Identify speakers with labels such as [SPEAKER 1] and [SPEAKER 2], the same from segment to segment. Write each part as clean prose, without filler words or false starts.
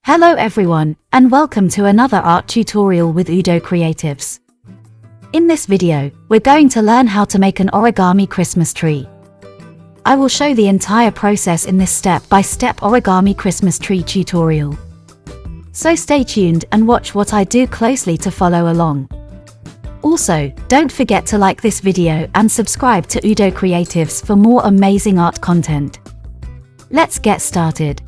[SPEAKER 1] Hello everyone, and welcome to another art tutorial with Udo Creatives. In this video, we're going to learn how to make an origami Christmas tree. I will show the entire process in this step-by-step origami Christmas tree tutorial. So stay tuned and watch what I do closely to follow along. Also, don't forget to like this video and subscribe to Udo Creatives for more amazing art content. Let's get started.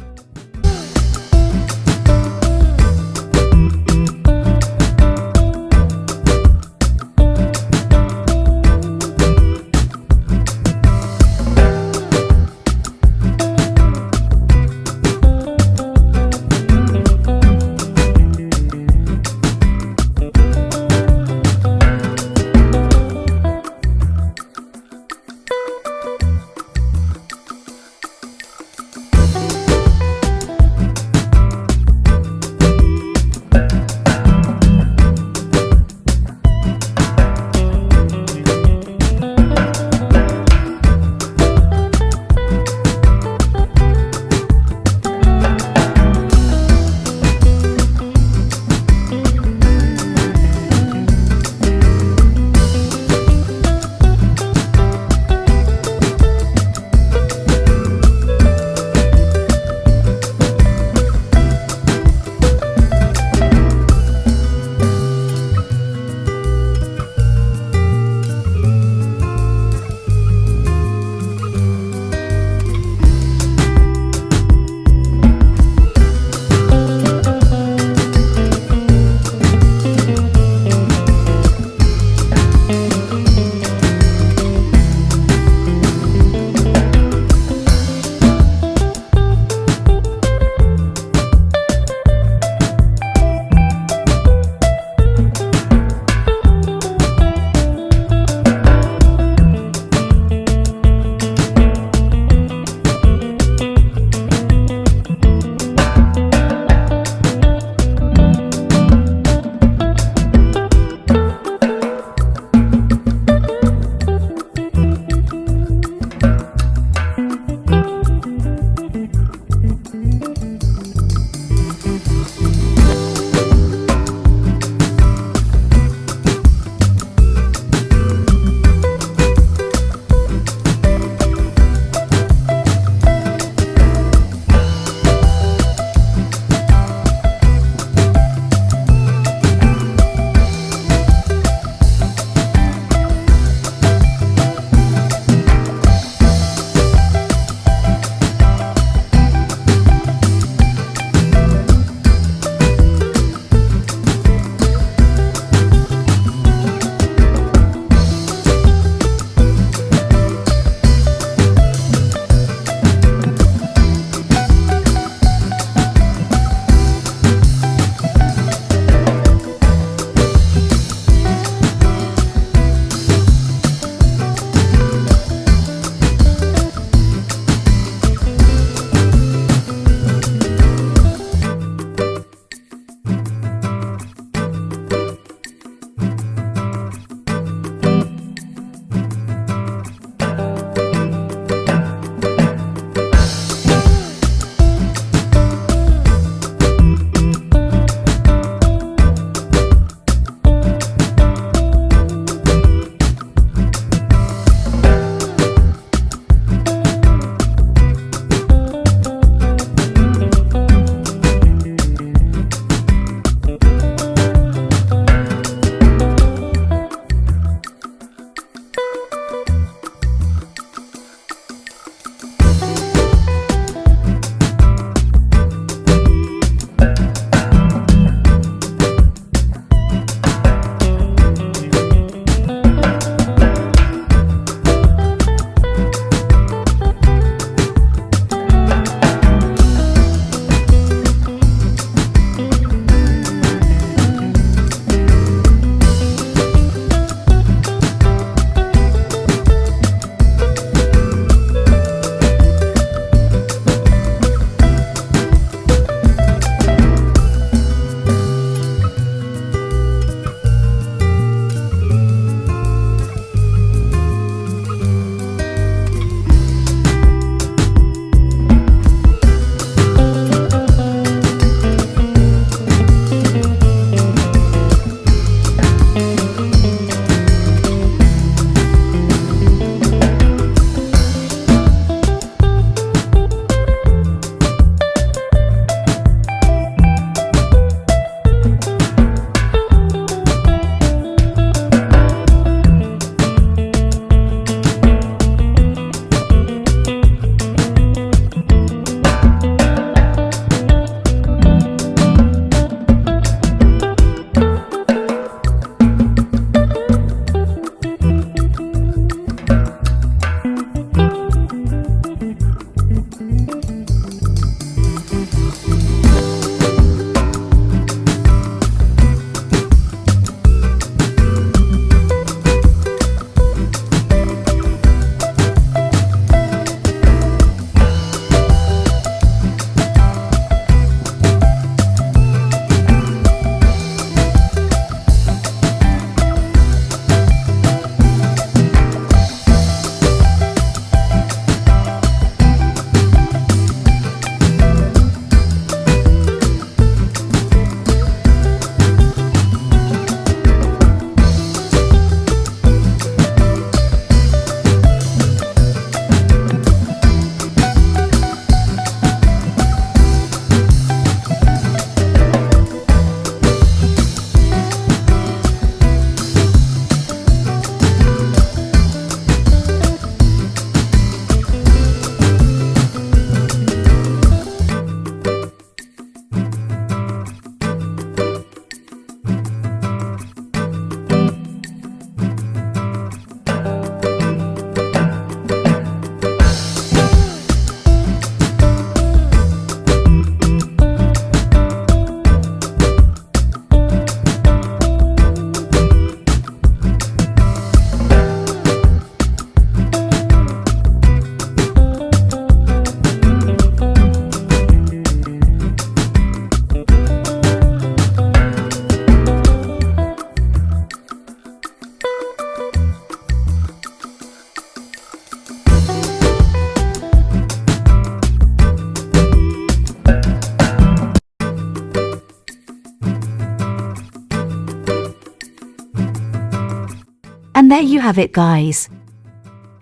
[SPEAKER 1] And there you have it, guys.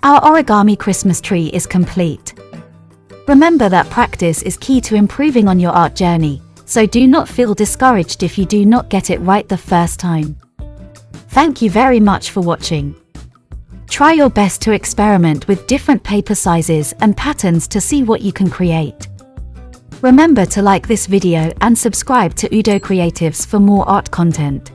[SPEAKER 1] Our origami Christmas tree is complete. Remember that practice is key to improving on your art journey, so do not feel discouraged if you do not get it right the first time. Thank you very much for watching. Try your best to experiment with different paper sizes and patterns to see what you can create. Remember to like this video and subscribe to Udo Creatives for more art content.